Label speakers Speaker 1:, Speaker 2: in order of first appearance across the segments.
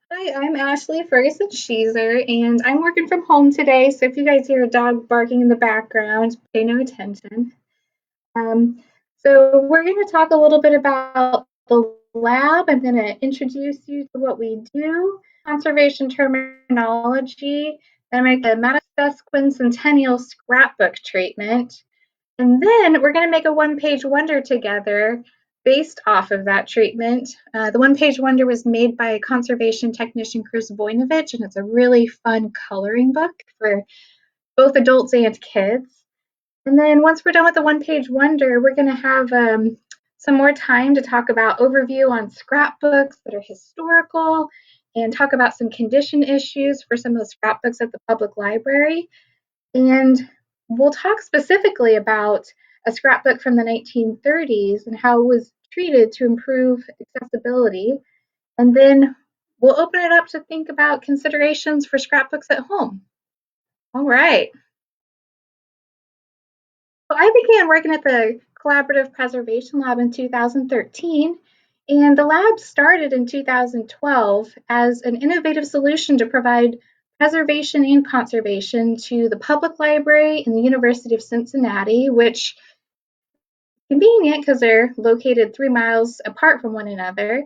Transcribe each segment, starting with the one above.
Speaker 1: Hi, I'm Ashley Ferguson Sheezer, and I'm working from home today. So if you guys hear a dog barking in the background, pay no attention. Um, so we're going to talk a little bit about the lab. I'm going to introduce you to what we do, conservation terminology, then I'm going to make a Madisonville Centennial Scrapbook treatment, and then we're going to make a one-page wonder together based off of that treatment. The one-page wonder was made by conservation technician Chris Voinovich, and it's a really fun coloring book for both adults and kids. And then once we're done with the one-page wonder, we're going to have some more time to talk about overview on scrapbooks that are historical and talk about some condition issues for some of the scrapbooks at the public library. And we'll talk specifically about a scrapbook from the 1930s and how it was treated to improve accessibility. And then we'll open it up to think about considerations for scrapbooks at home. All right. So I began working at the Collaborative Preservation Lab in 2013, and the lab started in 2012 as an innovative solution to provide preservation and conservation to the public library and the University of Cincinnati, which is convenient because they're located 3 miles apart from one another.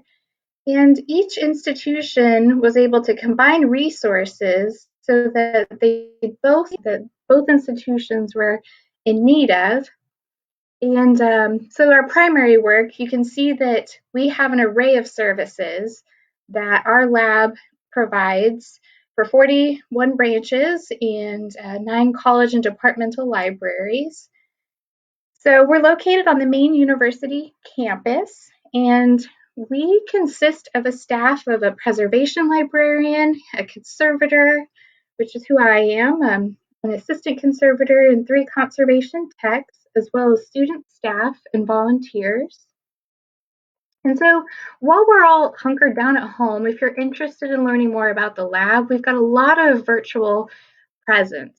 Speaker 1: And each institution was able to combine resources so that both institutions were in need of. And so our primary work, you can see that we have an array of services that our lab provides for 41 branches and 9 college and departmental libraries. So we're located on the main university campus, and we consist of a staff of a preservation librarian, a conservator, which is who I am, an assistant conservator, and 3 conservation techs, as well as student staff and volunteers. And so while we're all hunkered down at home, if you're interested in learning more about the lab, we've got a lot of virtual presence.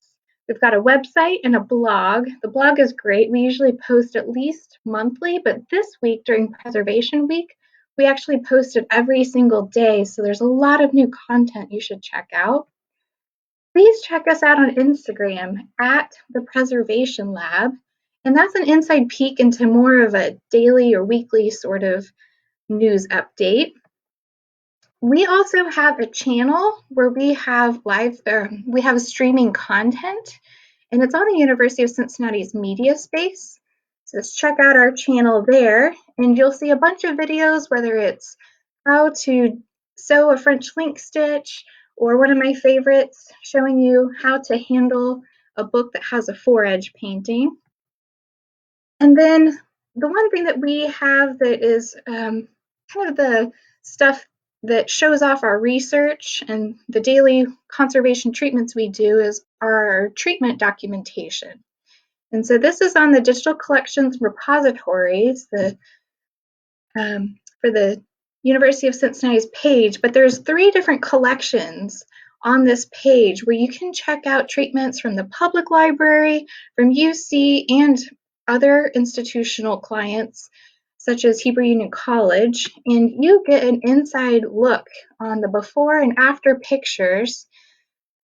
Speaker 1: We've got a website and a blog. The blog is great. We usually post at least monthly, but this week during Preservation Week, we actually posted every single day. So there's a lot of new content you should check out. Please check us out on Instagram at the Preservation Lab. And that's an inside peek into more of a daily or weekly sort of news update. We also have a channel where we have streaming content, and it's on the University of Cincinnati's media space. So just check out our channel there, and you'll see a bunch of videos, whether it's how to sew a French link stitch, or one of my favorites, showing you how to handle a book that has a 4-edge painting. And then the one thing that we have that is kind of the stuff that shows off our research and the daily conservation treatments we do is our treatment documentation. And so this is on the digital collections repositories for the University of Cincinnati's page, but there's 3 different collections on this page where you can check out treatments from the public library, from UC, and other institutional clients such as Hebrew Union College, and you get an inside look on the before and after pictures,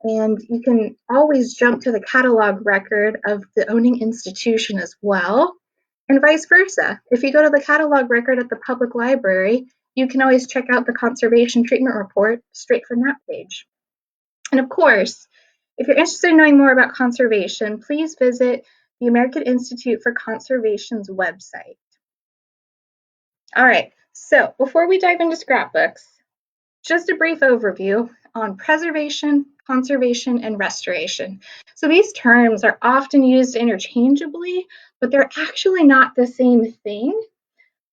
Speaker 1: and you can always jump to the catalog record of the owning institution as well, and vice versa. If you go to the catalog record at the public library, you can always check out the conservation treatment report straight from that page. And of course, if you're interested in knowing more about conservation, please visit the American Institute for Conservation's website. All right, so before we dive into scrapbooks, just a brief overview on preservation, conservation, and restoration. So these terms are often used interchangeably, but they're actually not the same thing.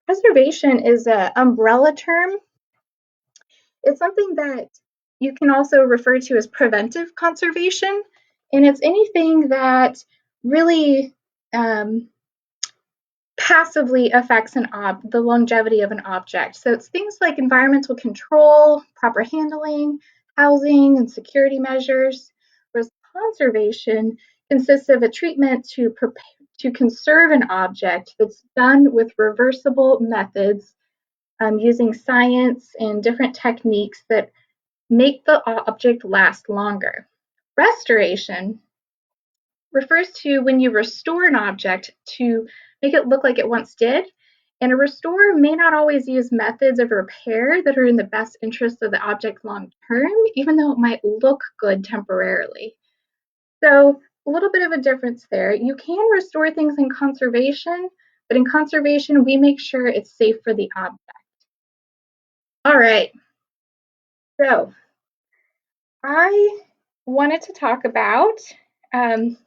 Speaker 1: Preservation is an umbrella term. It's something that you can also refer to as preventive conservation, and it's anything that really passively affects the longevity of an object. So it's things like environmental control, proper handling, housing, and security measures, whereas conservation consists of a treatment to conserve an object that's done with reversible methods using science and different techniques that make the object last longer. Restoration refers to when you restore an object to make it look like it once did. And a restorer may not always use methods of repair that are in the best interest of the object long term, even though it might look good temporarily. So, a little bit of a difference there. You can restore things in conservation, but in conservation, we make sure it's safe for the object. All right, so I wanted to talk about the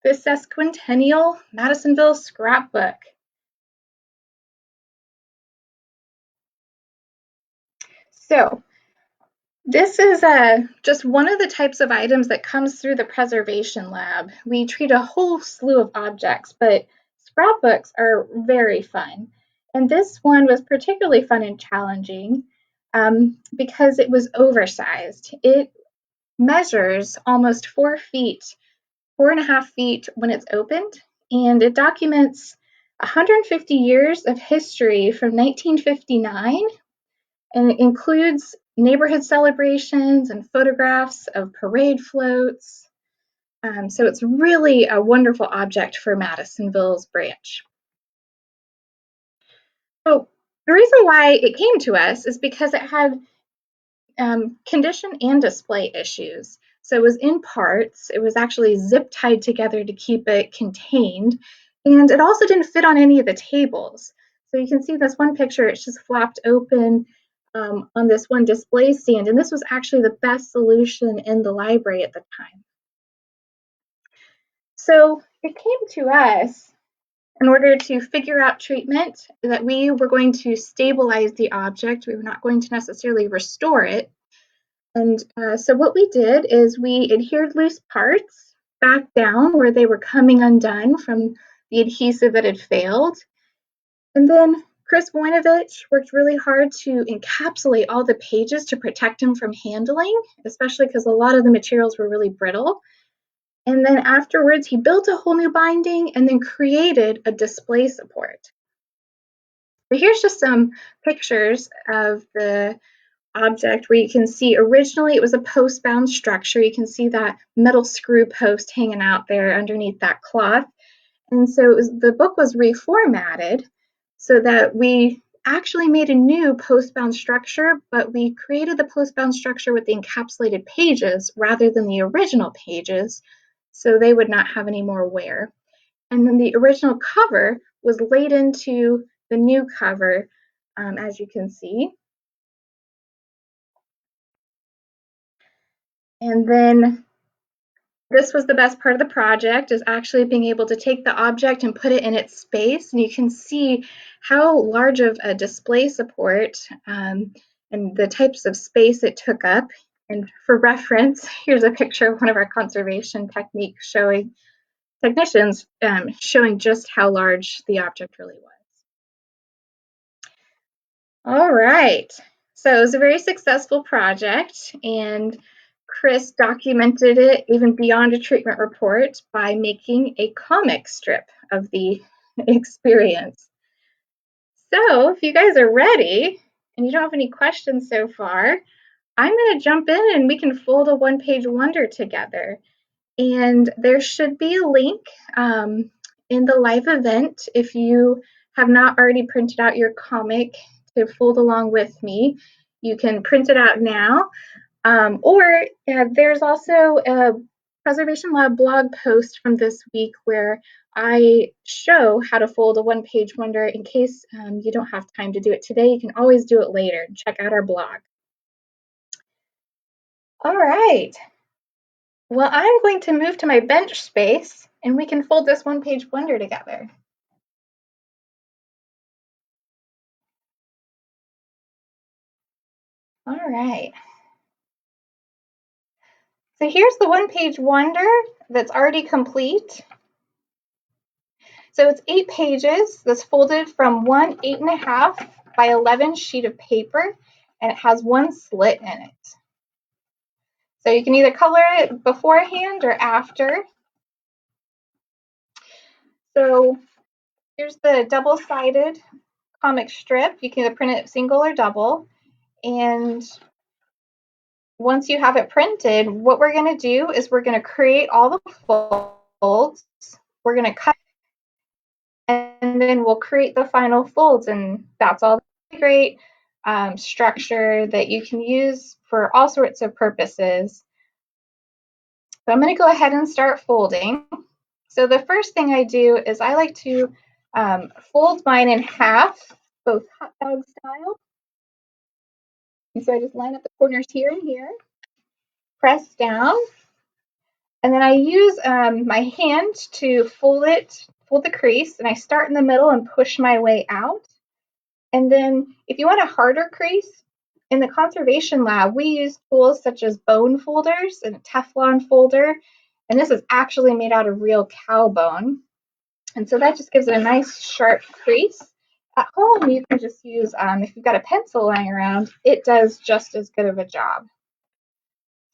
Speaker 1: sesquicentennial Madisonville Scrapbook. So, this is just one of the types of items that comes through the preservation lab. We treat a whole slew of objects, but scrapbooks are very fun. And this one was particularly fun and challenging because it was oversized. It measures almost 4 feet, 4.5 feet when it's opened, and it documents 150 years of history from 1959, and it includes neighborhood celebrations and photographs of parade floats. So it's really a wonderful object for Madisonville's branch. So the reason why it came to us is because it had condition and display issues. So it was in parts. It was actually zip tied together to keep it contained. And it also didn't fit on any of the tables. So you can see this one picture, it's just flopped open on this one display stand. And this was actually the best solution in the library at the time. So it came to us in order to figure out treatment that we were going to stabilize the object. We were not going to necessarily restore it. And so what we did is we adhered loose parts back down where they were coming undone from the adhesive that had failed. And then Chris Voinovich worked really hard to encapsulate all the pages to protect them from handling, especially because a lot of the materials were really brittle. And then afterwards, he built a whole new binding and then created a display support. But here's just some pictures of the object where you can see originally it was a postbound structure. You can see that metal screw post hanging out there underneath that cloth. And so the book was reformatted so that we actually made a new postbound structure, but we created the postbound structure with the encapsulated pages rather than the original pages, so they would not have any more wear. And then the original cover was laid into the new cover, as you can see. And then this was the best part of the project, is actually being able to take the object and put it in its space. And you can see how large of a display support and the types of space it took up. And for reference, here's a picture of one of our conservation technicians showing just how large the object really was. All right. So it was a very successful project, and Chris documented it even beyond a treatment report by making a comic strip of the experience. So if you guys are ready and you don't have any questions so far, I'm going to jump in and we can fold a one-page wonder together. And there should be a link in the live event if you have not already printed out your comic to fold along with me. You can print it out now. Or there's also a Preservation Lab blog post from this week where I show how to fold a one-page wonder in case you don't have time to do it today. You can always do it later. Check out our blog. All right. Well, I'm going to move to my bench space and we can fold this one-page wonder together. All right. So here's the one-page wonder that's already complete. So it's 8 pages that's folded from one 8.5 by 11 sheet of paper, and it has one slit in it. So you can either color it beforehand or after. So here's the double-sided comic strip. You can either print it single or double. And once you have it printed, what we're going to do is we're going to create all the folds. We're going to cut, and then we'll create the final folds, and that's all great structure that you can use for all sorts of purposes. So I'm going to go ahead and start folding. So the first thing I do is I like to fold mine in half, both hot dog style. And so I just line up the corners here and here, press down, and then I use my hand to fold the crease, and I start in the middle and push my way out. And then if you want a harder crease, in the conservation lab, we use tools such as bone folders and a Teflon folder, and this is actually made out of real cow bone. And so that just gives it a nice sharp crease. At home, you can just use, if you've got a pencil lying around, it does just as good of a job.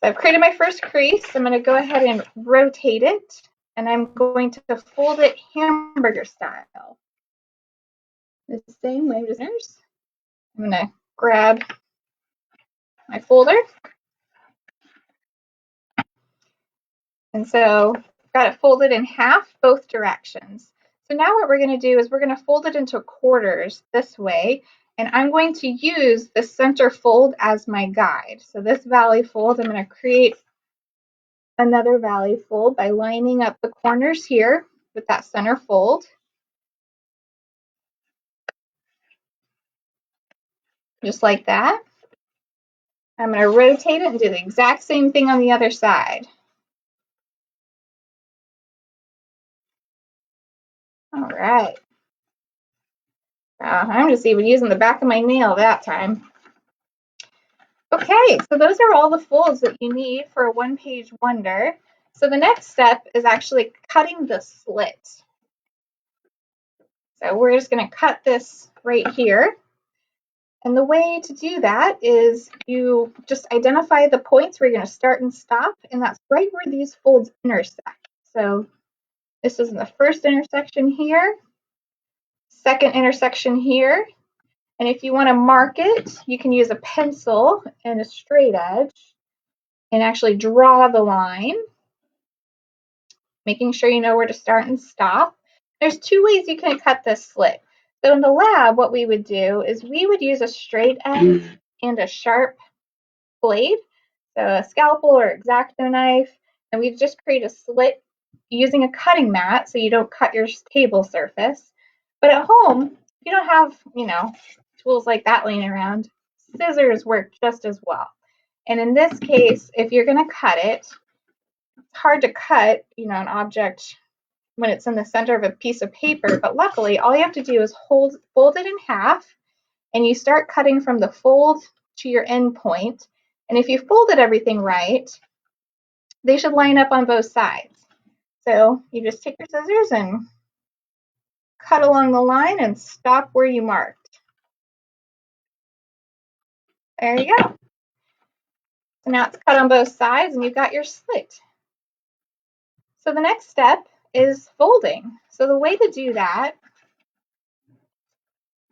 Speaker 1: So I've created my first crease. I'm going to go ahead and rotate it, and I'm going to fold it hamburger style. The same way, listeners. I'm going to grab my folder. And so I've got it folded in half both directions. So now what we're going to do is we're going to fold it into quarters this way, and I'm going to use the center fold as my guide. So this valley fold, I'm going to create another valley fold by lining up the corners here with that center fold. Just like that. I'm going to rotate it and do the exact same thing on the other side. All right. I'm just even using the back of my nail that time. Okay, so those are all the folds that you need for a one-page wonder. So the next step is actually cutting the slit. So we're just going to cut this right here. And the way to do that is you just identify the points where you're going to start and stop, and that's right where these folds intersect. So this is the first intersection here, second intersection here, and if you want to mark it, you can use a pencil and a straight edge and actually draw the line, making sure you know where to start and stop. There's two ways you can cut this slit. So in the lab, what we would do is we would use a straight edge and a sharp blade, so a scalpel or X-Acto knife, and we just create a slit using a cutting mat so you don't cut your table surface. But at home, you don't have, tools like that laying around. Scissors work just as well. And in this case, if you're going to cut it, it's hard to cut, an object when it's in the center of a piece of paper, but luckily all you have to do is fold it in half, and you start cutting from the fold to your end point. And if you folded everything right, they should line up on both sides. So you just take your scissors and cut along the line and stop where you marked. There you go. So now it's cut on both sides and you've got your slit. So the next step is folding. So the way to do that,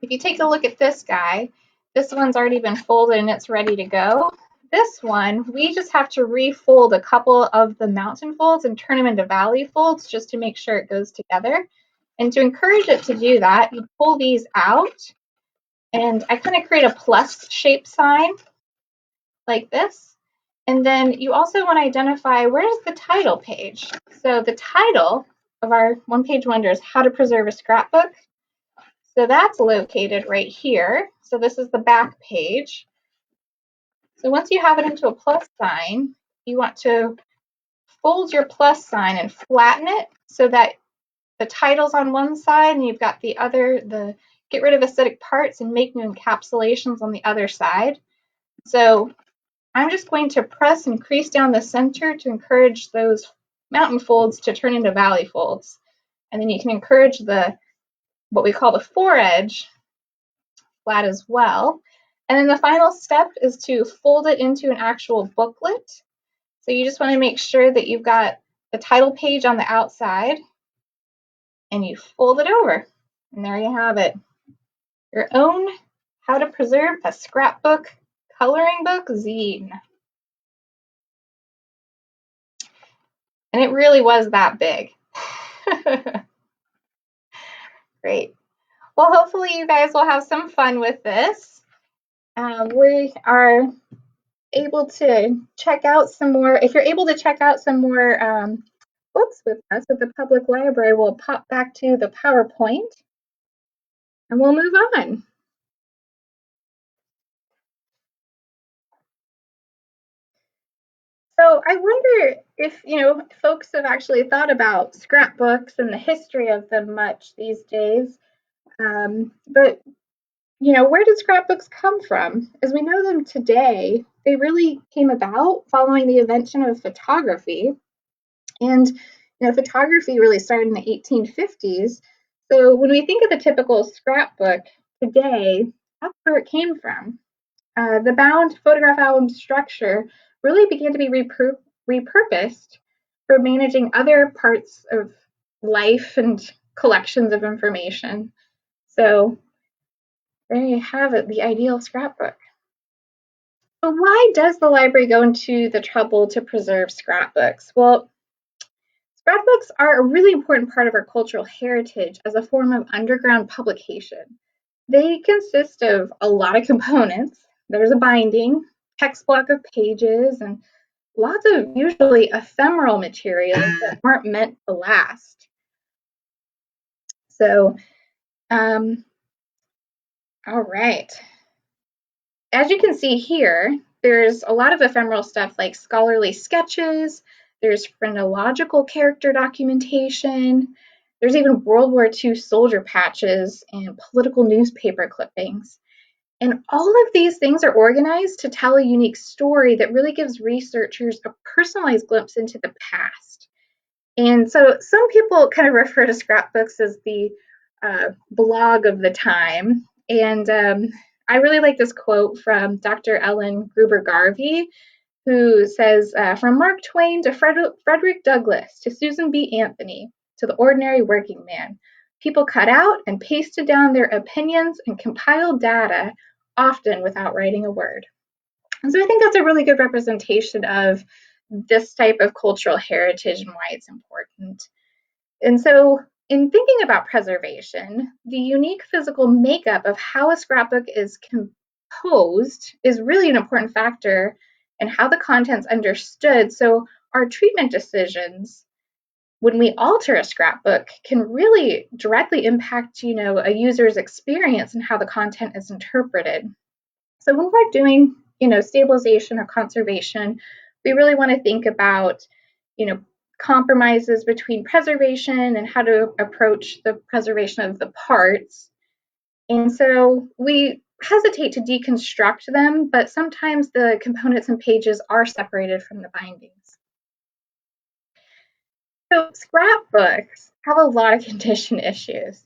Speaker 1: if you take a look at this guy, this one's already been folded and it's ready to go. This one, we just have to refold a couple of the mountain folds and turn them into valley folds just to make sure it goes together. And to encourage it to do that, you pull these out, and I kind of create a plus shape sign like this. And then you also want to identify where's the title page. So the title of our one-page wonder is How to Preserve a Scrapbook. So that's located right here. So this is the back page. So once you have it into a plus sign, you want to fold your plus sign and flatten it so that the title's on one side and you've got the other, get rid of acidic parts and make new encapsulations on the other side. So I'm just going to press and crease down the center to encourage those mountain folds to turn into valley folds. And then you can encourage what we call the foredge flat as well. And then the final step is to fold it into an actual booklet. So you just want to make sure that you've got the title page on the outside and you fold it over. And there you have it. Your own How to Preserve a Scrapbook coloring book zine. And it really was that big. Great. Well, hopefully you guys will have some fun with this. We are able to check out some more. If you're able to check out some more books with us at the public library, we'll pop back to the PowerPoint and we'll move on. So I wonder if, folks have actually thought about scrapbooks and the history of them much these days. But where did scrapbooks come from? As we know them today, they really came about following the invention of photography. And photography really started in the 1850s. So when we think of the typical scrapbook today, that's where it came from. The bound photograph album structure really began to be repurposed for managing other parts of life and collections of information. So there you have it, the ideal scrapbook. So why does the library go into the trouble to preserve scrapbooks? Well, scrapbooks are a really important part of our cultural heritage as a form of underground publication. They consist of a lot of components. There's a binding, text block of pages, and lots of usually ephemeral materials that aren't meant to last. So, all right. As you can see here, there's a lot of ephemeral stuff like scholarly sketches, there's phrenological character documentation, there's even World War II soldier patches and political newspaper clippings. And all of these things are organized to tell a unique story that really gives researchers a personalized glimpse into the past. And so some people kind of refer to scrapbooks as the blog of the time. And I really like this quote from Dr. Ellen Gruber Garvey, who says, from Mark Twain to Frederick Douglass to Susan B. Anthony to the ordinary working man, people cut out and pasted down their opinions and compiled data, often without writing a word. And so I think that's a really good representation of this type of cultural heritage and why it's important. And so in thinking about preservation, the unique physical makeup of how a scrapbook is composed is really an important factor in how the content's understood. So our treatment decisions when we alter a scrapbook can really directly impact, a user's experience and how the content is interpreted. So when we're doing, stabilization or conservation, we really want to think about, compromises between preservation and how to approach the preservation of the parts. And so we hesitate to deconstruct them, but sometimes the components and pages are separated from the bindings. So scrapbooks have a lot of condition issues.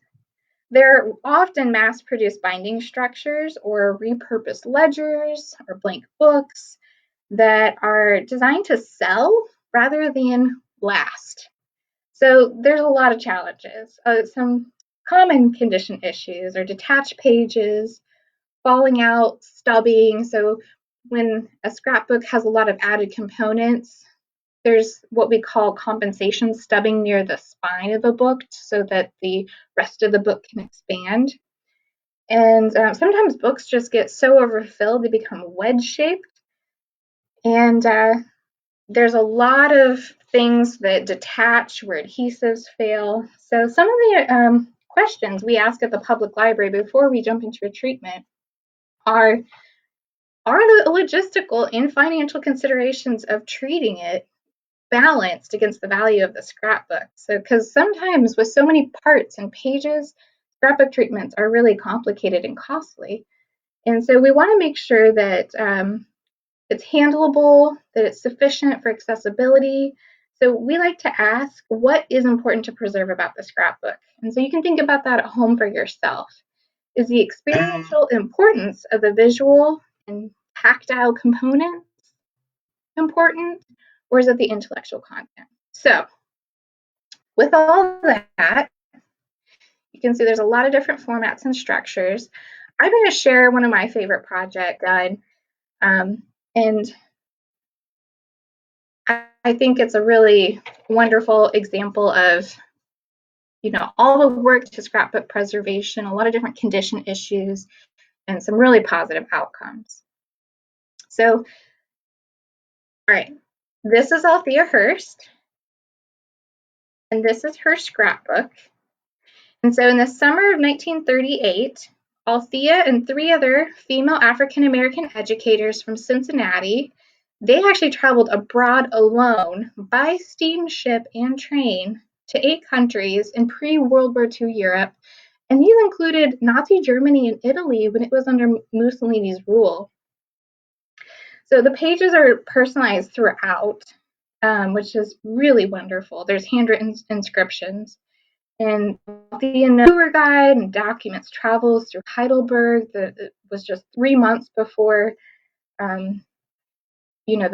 Speaker 1: They're often mass-produced binding structures or repurposed ledgers or blank books that are designed to sell rather than last. So there's a lot of challenges. Some common condition issues are detached pages, falling out, stubbing. So when a scrapbook has a lot of added components, there's what we call compensation stubbing near the spine of a book so that the rest of the book can expand. And sometimes books just get so overfilled they become wedge shaped. And there's a lot of things that detach where adhesives fail. So some of the questions we ask at the public library before we jump into a treatment are the logistical and financial considerations of treating it balanced against the value of the scrapbook? So, because sometimes with so many parts and pages, scrapbook treatments are really complicated and costly. And so we want to make sure that it's handleable, that it's sufficient for accessibility. So we like to ask, what is important to preserve about the scrapbook? And so you can think about that at home for yourself. Is the experiential importance of the visual and tactile components important, or is it the intellectual content? So with all that, you can see there's a lot of different formats and structures. I'm going to share one of my favorite projects done, and I think it's a really wonderful example of, all the work to scrapbook preservation, a lot of different condition issues, and some really positive outcomes. So, all right, this is Althea Hurst, and this is her scrapbook. And so in the summer of 1938, Althea and 3 other female African American educators from Cincinnati, they actually traveled abroad alone by steamship and train to 8 countries in pre-World War II Europe, and these included Nazi Germany and Italy when it was under Mussolini's rule. So the pages are personalized throughout, which is really wonderful. There's handwritten inscriptions. And the tour guide and documents travels through Heidelberg. It was just 3 months before, the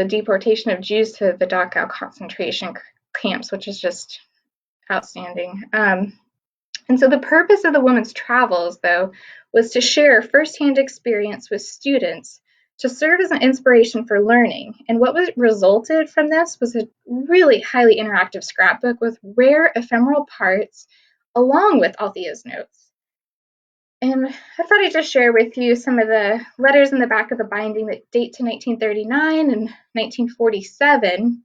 Speaker 1: deportation of Jews to the Dachau concentration camps, which is just outstanding. And so the purpose of the women's travels, though, was to share firsthand experience with students to serve as an inspiration for learning. And what resulted from this was a really highly interactive scrapbook with rare ephemeral parts, along with Althea's notes. And I thought I'd just share with you some of the letters in the back of the binding that date to 1939 and 1947.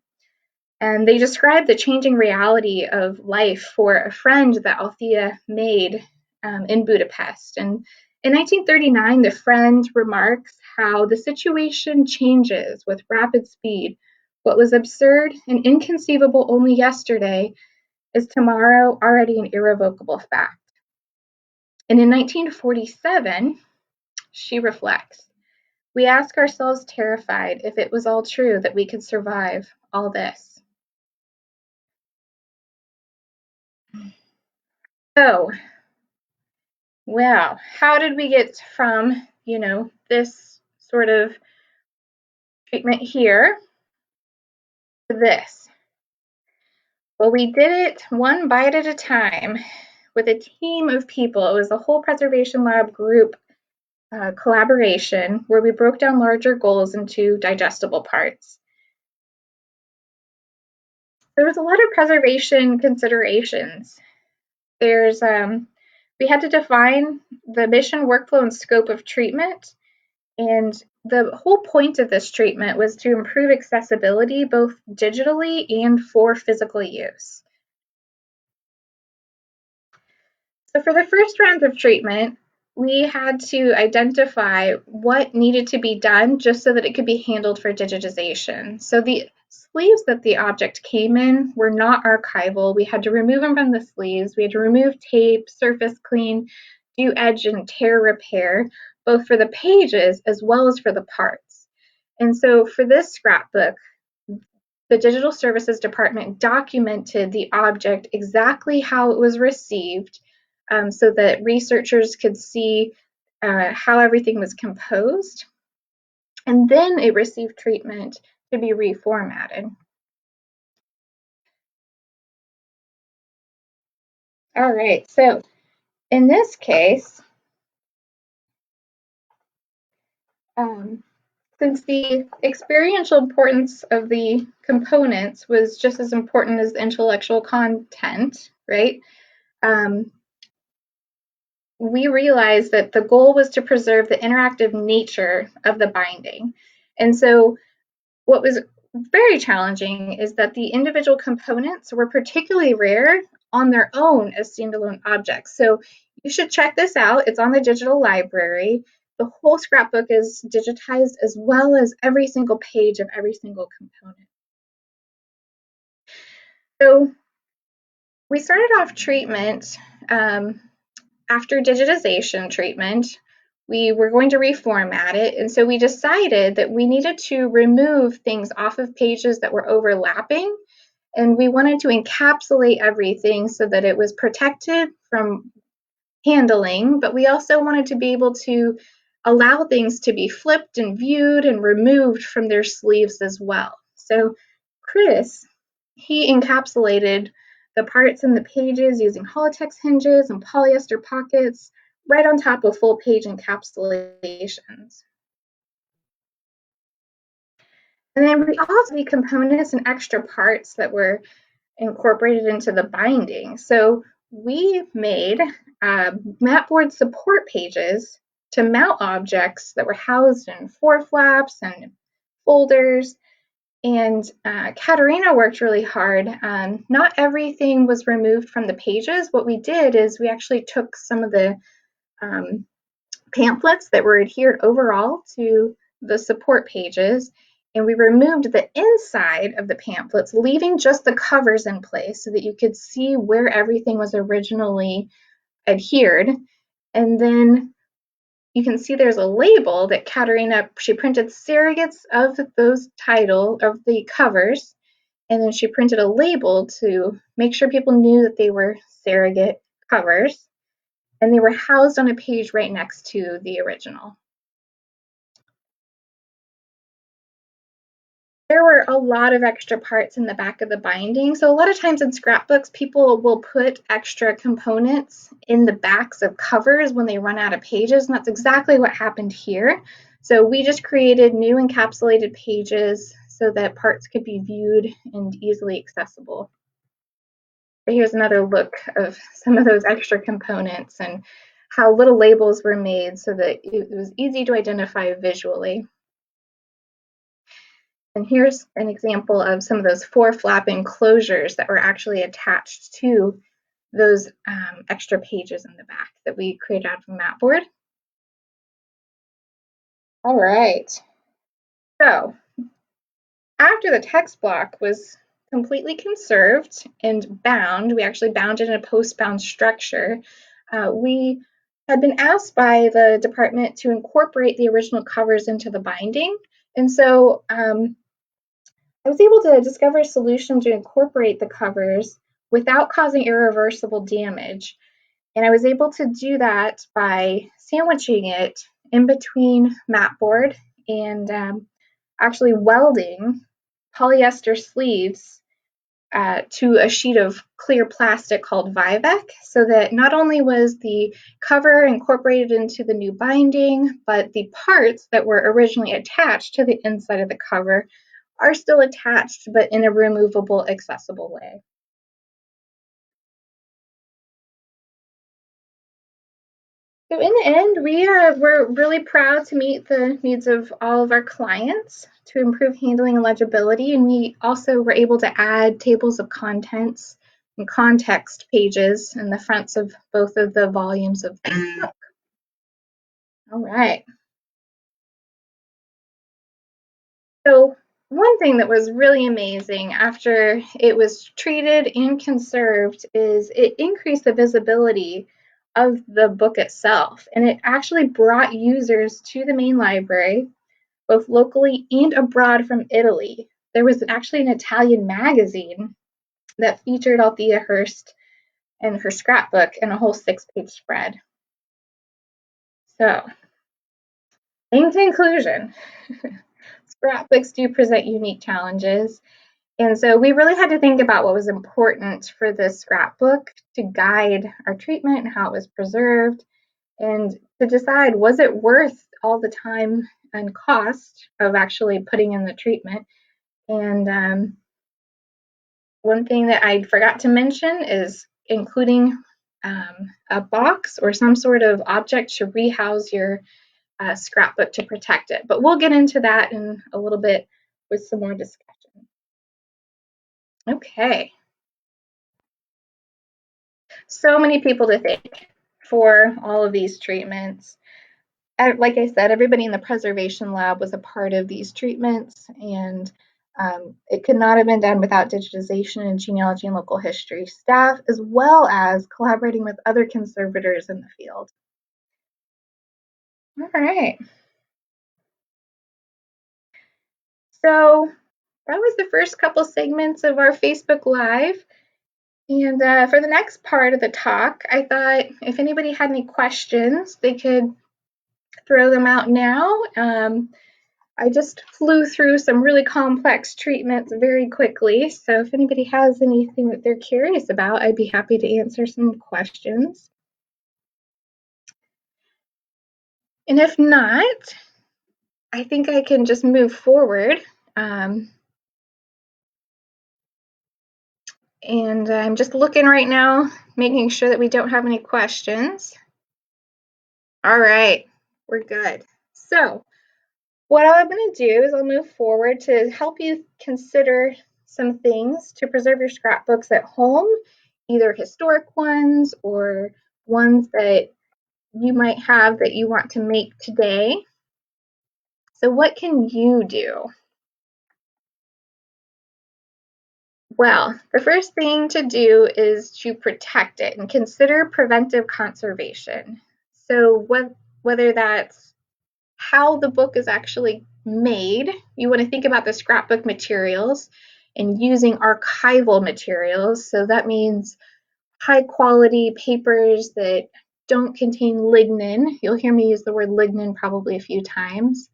Speaker 1: And they describe the changing reality of life for a friend that Althea made in Budapest. And in 1939, the friend remarks how the situation changes with rapid speed. What was absurd and inconceivable only yesterday is tomorrow already an irrevocable fact. And in 1947, she reflects, we ask ourselves terrified if it was all true that we could survive all this. So, wow, how did we get from, this sort of treatment here to this? Well, we did it one bite at a time with a team of people. It was a whole preservation lab group collaboration where we broke down larger goals into digestible parts. There was a lot of preservation considerations. We had to define the mission, workflow, and scope of treatment. And the whole point of this treatment was to improve accessibility both digitally and for physical use. So for the first round of treatment, we had to identify what needed to be done just so that it could be handled for digitization. So the sleeves that the object came in were not archival. We had to remove them from the sleeves. We had to remove tape, surface clean, do edge and tear repair, both for the pages as well as for the parts. And so for this scrapbook, the Digital Services Department documented the object exactly how it was received so that researchers could see how everything was composed. And then it received treatment to be reformatted. All right, so in this case, since the experiential importance of the components was just as important as the intellectual content, right? We realized that the goal was to preserve the interactive nature of the binding. And so what was very challenging is that the individual components were particularly rare on their own as standalone objects. So you should check this out. It's on the digital library. The whole scrapbook is digitized as well as every single page of every single component. So we started off treatment after digitization treatment. We were going to reformat it, and so we decided that we needed to remove things off of pages that were overlapping, and we wanted to encapsulate everything so that it was protected from handling, but we also wanted to be able to allow things to be flipped and viewed and removed from their sleeves as well. So Chris, he encapsulated the parts in the pages using Holotex hinges and polyester pockets right on top of full page encapsulations. And then we also had components and extra parts that were incorporated into the binding. So we made mapboard support pages to mount objects that were housed in flaps and folders. And Katerina worked really hard. Not everything was removed from the pages. What we did is we actually took some of the um, pamphlets that were adhered overall to the support pages, and we removed the inside of the pamphlets, leaving just the covers in place so that you could see where everything was originally adhered. And then you can see there's a label that Katerina, she printed surrogates of those title of the covers, and then she printed a label to make sure people knew that they were surrogate covers, and they were housed on a page right next to the original. There were a lot of extra parts in the back of the binding. So a lot of times in scrapbooks, people will put extra components in the backs of covers when they run out of pages, and that's exactly what happened here. So we just created new encapsulated pages so that parts could be viewed and easily accessible. But here's another look of some of those extra components and how little labels were made so that it was easy to identify visually. And here's an example of some of those flap enclosures that were actually attached to those extra pages in the back that we created out of a mapboard. All right. So after the text block was completely conserved and bound, we actually bound it in a postbound structure. We had been asked by the department to incorporate the original covers into the binding. And so I was able to discover a solution to incorporate the covers without causing irreversible damage. And I was able to do that by sandwiching it in between mapboard and actually welding polyester sleeves to a sheet of clear plastic called Vivek, so that not only was the cover incorporated into the new binding, but the parts that were originally attached to the inside of the cover are still attached, but in a removable, accessible way. So in the end, we're really proud to meet the needs of all of our clients to improve handling and legibility, and we also were able to add tables of contents and context pages in the fronts of both of the volumes of the book. All right. So one thing that was really amazing after it was treated and conserved is it increased the visibility of the book itself, and it actually brought users to the main library, both locally and abroad from Italy. There was actually an Italian magazine that featured Althea Hurst and her scrapbook in a whole 6-page spread. So, in conclusion, scrapbooks do present unique challenges. And so we really had to think about what was important for this scrapbook to guide our treatment and how it was preserved, and to decide, was it worth all the time and cost of actually putting in the treatment. And one thing that I forgot to mention is including a box or some sort of object to rehouse your scrapbook to protect it. But we'll get into that in a little bit with some more discussion. Okay. So many people to thank for all of these treatments. Like I said, everybody in the preservation lab was a part of these treatments, and it could not have been done without digitization and genealogy and local history staff, as well as collaborating with other conservators in the field. All right. So that was the first couple segments of our Facebook Live. And for the next part of the talk, I thought if anybody had any questions, they could throw them out now. I just flew through some really complex treatments very quickly, so if anybody has anything that they're curious about, I'd be happy to answer some questions. And if not, I think I can just move forward. And I'm just looking right now, making sure that we don't have any questions. All right, we're good. So what I'm going to do is I'll move forward to help you consider some things to preserve your scrapbooks at home, either historic ones or ones that you might have that you want to make today. So what can you do? Well, the first thing to do is to protect it and consider preventive conservation. So whether that's how the book is actually made, you want to think about the scrapbook materials and using archival materials. So that means high quality papers that don't contain lignin. You'll hear me use the word lignin probably a few times.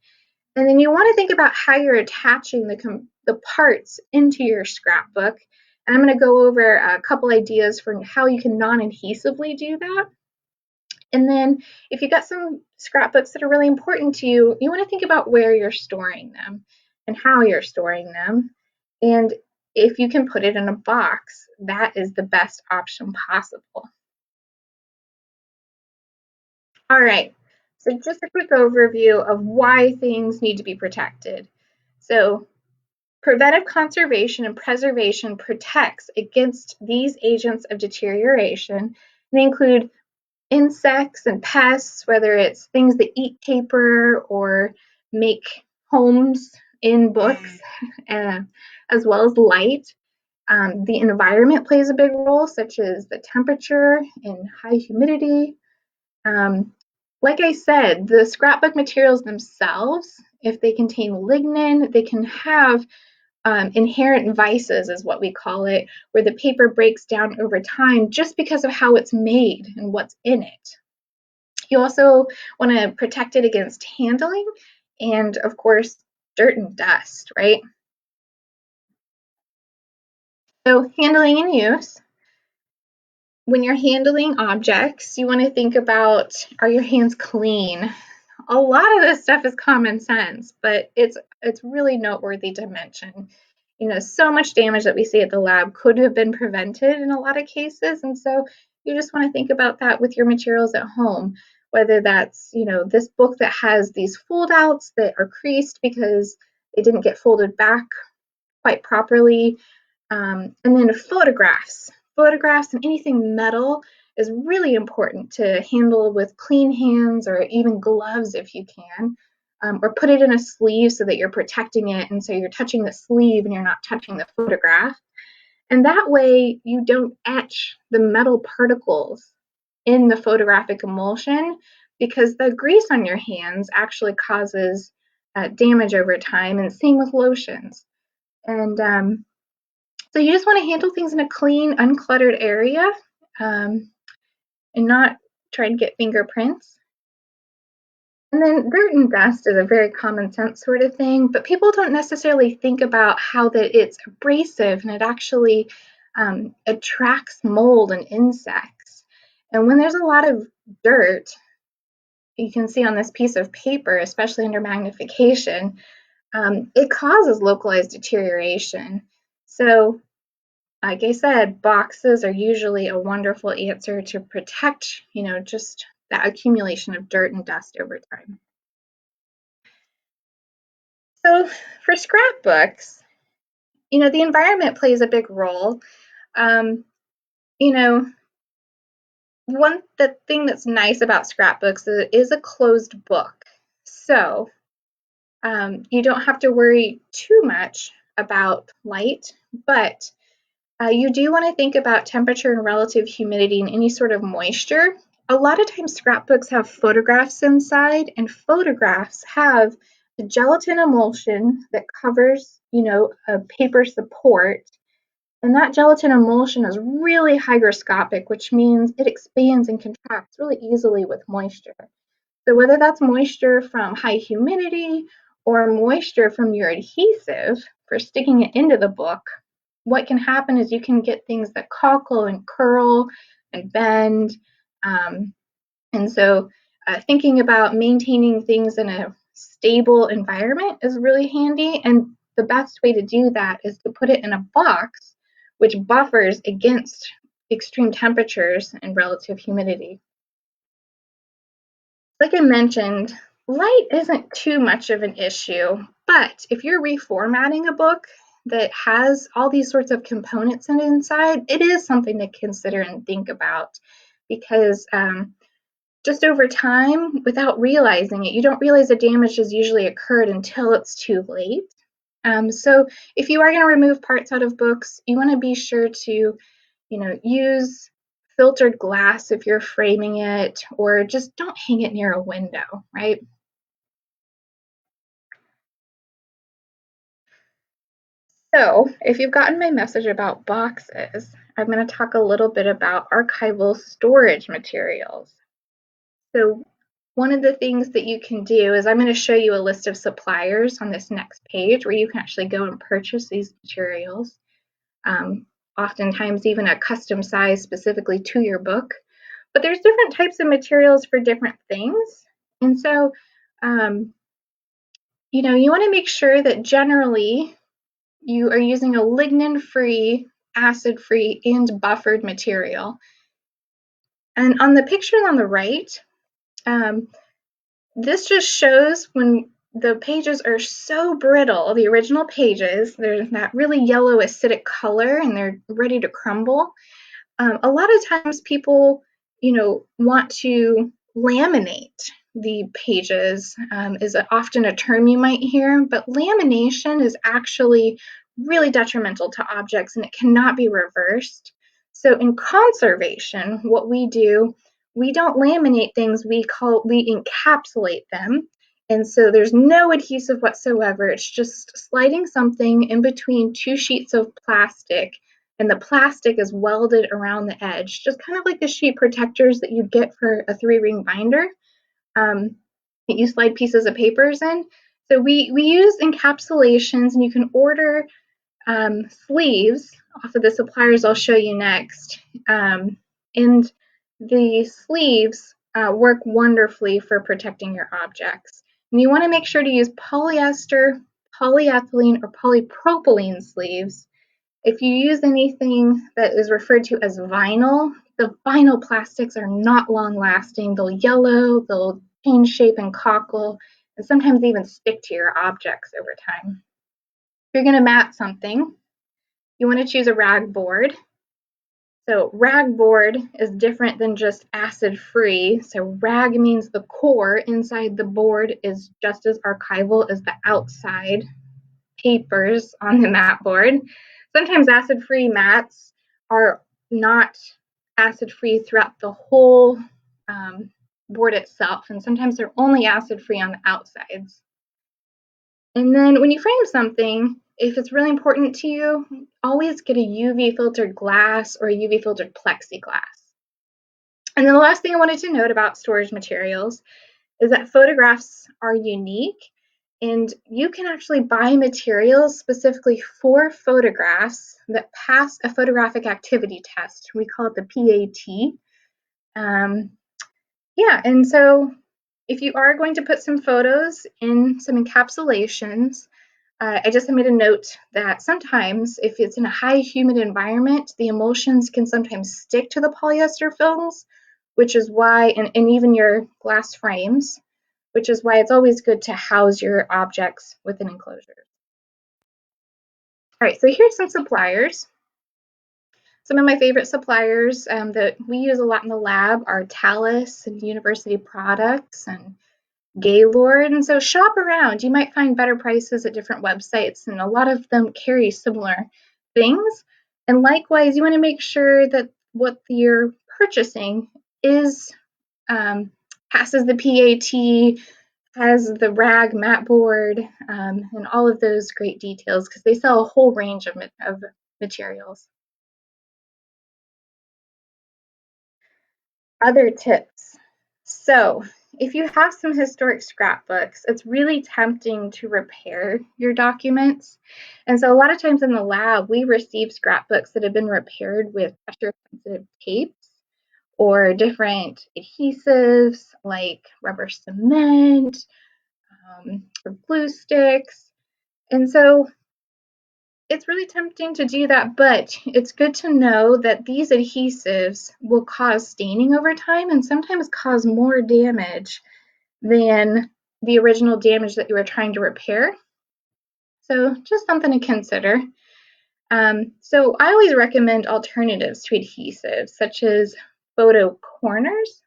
Speaker 1: And then you want to think about how you're attaching the parts into your scrapbook. And I'm going to go over a couple ideas for how you can non-adhesively do that. And then if you've got some scrapbooks that are really important to you, you want to think about where you're storing them and how you're storing them. And if you can put it in a box, that is the best option possible. All right, so just a quick overview of why things need to be protected. So preventive conservation and preservation protects against these agents of deterioration. They include insects and pests, whether it's things that eat paper or make homes in books, as well as light. The environment plays a big role, such as the temperature and high humidity. Like I said, the scrapbook materials themselves, if they contain lignin, they can have inherent vices, is what we call it, where the paper breaks down over time just because of how it's made and what's in it. You also want to protect it against handling and, of course, dirt and dust, right? So, handling and use. When you're handling objects, you want to think about, are your hands clean? A lot of this stuff is common sense, but it's really noteworthy to mention. You know, so much damage that we see at the lab could have been prevented in a lot of cases, and so you just want to think about that with your materials at home, whether that's, you know, this book that has these fold outs that are creased because they didn't get folded back quite properly. And then photographs and anything metal is really important to handle with clean hands or even gloves if you can, or put it in a sleeve so that you're protecting it. And so you're touching the sleeve and you're not touching the photograph. And that way you don't etch the metal particles in the photographic emulsion because the grease on your hands actually causes damage over time, and same with lotions. And so you just want to handle things in a clean, uncluttered area, and not try to get fingerprints. And then dirt and dust is a very common sense sort of thing, but people don't necessarily think about how that it's abrasive and it actually attracts mold and insects. And when there's a lot of dirt, you can see on this piece of paper, especially under magnification, it causes localized deterioration. So like I said, boxes are usually a wonderful answer to protect, you know, just that accumulation of dirt and dust over time. So for scrapbooks, you know, the environment plays a big role. You know, the thing that's nice about scrapbooks is it is a closed book. So you don't have to worry too much about light, but you do want to think about temperature and relative humidity and any sort of moisture. A lot of times scrapbooks have photographs inside, and photographs have a gelatin emulsion that covers, you know, a paper support. And that gelatin emulsion is really hygroscopic, which means it expands and contracts really easily with moisture. So whether that's moisture from high humidity or moisture from your adhesive for sticking it into the book, what can happen is you can get things that cockle and curl and bend. And so thinking about maintaining things in a stable environment is really handy. And the best way to do that is to put it in a box, which buffers against extreme temperatures and relative humidity. Like I mentioned, light isn't too much of an issue, but if you're reformatting a book that has all these sorts of components inside, it is something to consider and think about, because just over time, without realizing it, you don't realize the damage has usually occurred until it's too late. So if you are going to remove parts out of books, you want to be sure to, use filtered glass if you're framing it, or just don't hang it near a window, right? So if you've gotten my message about boxes, I'm going to talk a little bit about archival storage materials. So one of the things that you can do is I'm going to show you a list of suppliers on this next page where you can actually go and purchase these materials. Oftentimes even a custom size specifically to your book. But there's different types of materials for different things. And so, you want to make sure that generally you are using a lignin-free, acid-free, and buffered material. And on the picture on the right, this just shows when the pages are so brittle, the original pages, they're that really yellow acidic color and they're ready to crumble. A lot of times people, want to laminate the pages, is often a term you might hear, but lamination is actually really detrimental to objects and it cannot be reversed. So in conservation, what we do, we don't laminate things, we encapsulate them. And so there's no adhesive whatsoever. It's just sliding something in between two sheets of plastic, and the plastic is welded around the edge, just kind of like the sheet protectors that you'd get for a 3-ring binder that you slide pieces of papers in. So we use encapsulations, and you can order sleeves off of the suppliers I'll show you next. And the sleeves work wonderfully for protecting your objects. And you want to make sure to use polyester, polyethylene, or polypropylene sleeves. If you use anything that is referred to as vinyl, the vinyl plastics are not long lasting. They'll yellow, they'll change shape and cockle, and sometimes even stick to your objects over time. If you're going to mat something, you want to choose a rag board. So rag board is different than just acid free. So rag means the core inside the board is just as archival as the outside papers on the mat board. Sometimes acid-free mats are not acid-free throughout the whole board itself, and sometimes they're only acid-free on the outsides. And then when you frame something, if it's really important to you, always get a UV filtered glass or a UV filtered plexiglass. And then the last thing I wanted to note about storage materials is that photographs are unique, and you can actually buy materials specifically for photographs that pass a photographic activity test. We call it the PAT. And so if you are going to put some photos in some encapsulations, I just made a note that sometimes if it's in a high humid environment, the emulsions can sometimes stick to the polyester films, which is why, and even your glass frames, which is why it's always good to house your objects within enclosures. All right, so here's some suppliers. Some of my favorite suppliers that we use a lot in the lab are Talus and University Products and Gaylord. And so shop around. You might find better prices at different websites, and a lot of them carry similar things. And likewise, you want to make sure that what you're purchasing is passes the PAT, has the rag mat board, and all of those great details, because they sell a whole range of materials. Other tips. So if you have some historic scrapbooks, it's really tempting to repair your documents. And so a lot of times in the lab, we receive scrapbooks that have been repaired with pressure-sensitive tapes or different adhesives like rubber cement or glue sticks. And so it's really tempting to do that, but it's good to know that these adhesives will cause staining over time and sometimes cause more damage than the original damage that you were trying to repair. So just something to consider. So I always recommend alternatives to adhesives, such as photo corners.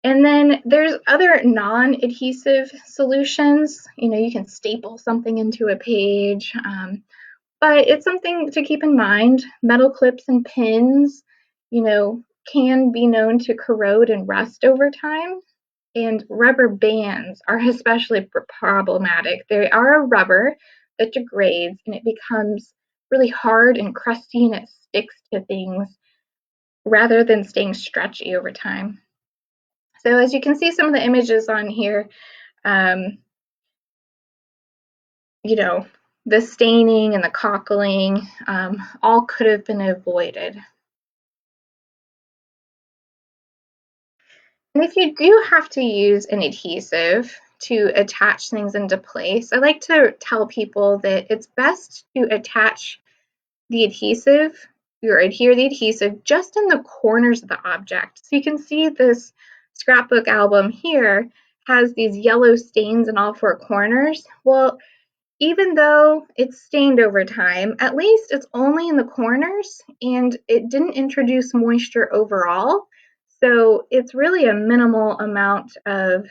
Speaker 1: And then there's other non-adhesive solutions. You can staple something into a page, but it's something to keep in mind. Metal clips and pins, you know, can be known to corrode and rust over time. And rubber bands are especially problematic. They are a rubber that degrades and it becomes really hard and crusty and it sticks to things rather than staying stretchy over time. So as you can see some of the images on here, um, you know, the staining and the cockling all could have been avoided. And if you do have to use an adhesive to attach things into place, I like to tell people that it's best to attach the adhesive or adhere the adhesive just in the corners of the object. So you can see this scrapbook album here has these yellow stains in all four corners. Well, even though it's stained over time, at least it's only in the corners and it didn't introduce moisture overall. So it's really a minimal amount of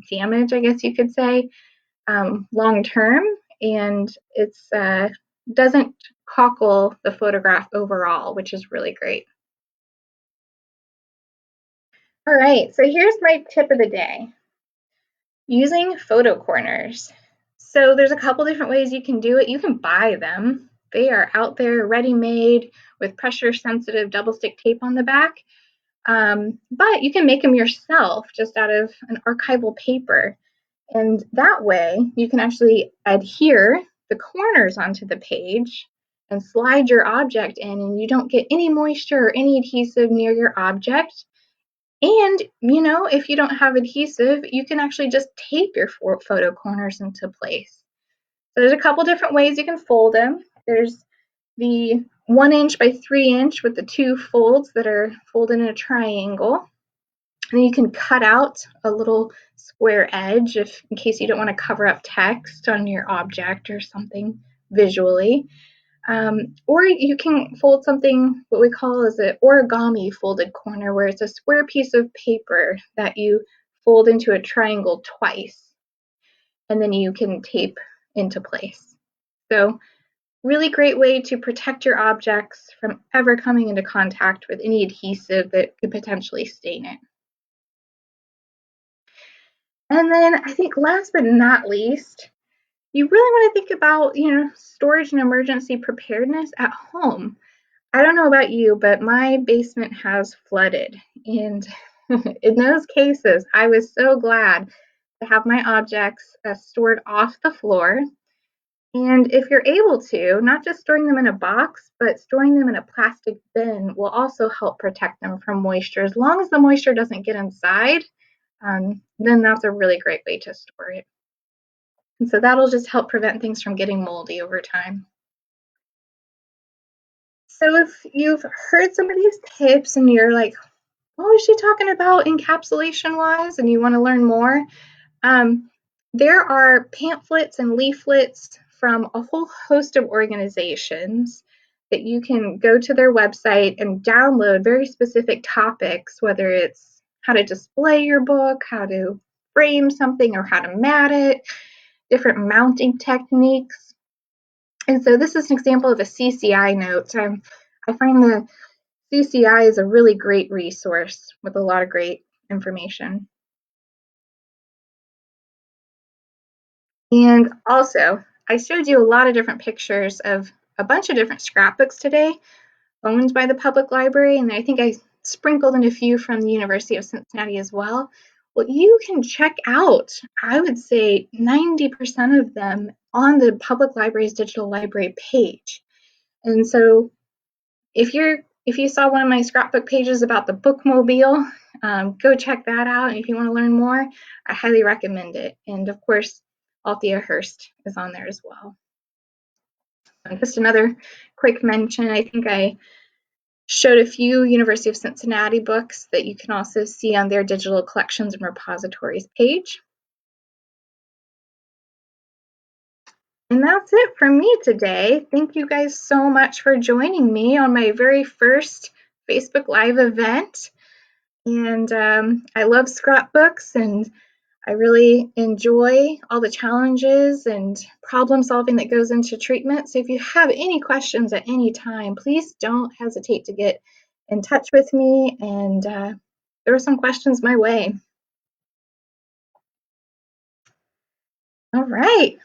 Speaker 1: damage, I guess you could say, long term, and it's doesn't cockle the photograph overall, which is really great. All right, so here's my tip of the day. Using photo corners. So there's a couple different ways you can do it. You can buy them. They are out there ready-made with pressure-sensitive double stick tape on the back. But you can make them yourself just out of an archival paper. And that way you can actually adhere the corners onto the page and slide your object in and you don't get any moisture or any adhesive near your object. And, if you don't have adhesive, you can actually just tape your photo corners into place. So there's a couple different ways you can fold them. There's the 1" by 3" with the two folds that are folded in a triangle. And then you can cut out a little square edge in case you don't want to cover up text on your object or something visually. Or you can fold something, what we call is an origami folded corner, where it's a square piece of paper that you fold into a triangle twice, and then you can tape into place. So really great way to protect your objects from ever coming into contact with any adhesive that could potentially stain it. And then I think last but not least, you really want to think about, storage and emergency preparedness at home. I don't know about you, but my basement has flooded. And in those cases, I was so glad to have my objects stored off the floor. And if you're able to, not just storing them in a box, but storing them in a plastic bin will also help protect them from moisture. As long as the moisture doesn't get inside, then that's a really great way to store it. And so that'll just help prevent things from getting moldy over time. So if you've heard some of these tips and you're like, what was she talking about encapsulation wise, and you want to learn more, there are pamphlets and leaflets from a whole host of organizations that you can go to their website and download very specific topics, whether it's how to display your book, how to frame something, or how to mat it, different mounting techniques. And so this is an example of a CCI note. I find the CCI is a really great resource with a lot of great information. And also, I showed you a lot of different pictures of a bunch of different scrapbooks today owned by the public library, and I think I sprinkled in a few from the University of Cincinnati as well. Well, you can check out, I would say 90% of them on the public library's digital library page. And so if you saw one of my scrapbook pages about the bookmobile, go check that out. And if you want to learn more, I highly recommend it. And of course, Althea Hurst is on there as well. Just another quick mention, I think I showed a few University of Cincinnati books that you can also see on their digital collections and repositories page. And that's it from me today. Thank you guys so much for joining me on my very first Facebook Live event. And I love scrapbooks, and I really enjoy all the challenges and problem solving that goes into treatment. So if you have any questions at any time, please don't hesitate to get in touch with me and throw some questions my way. All right.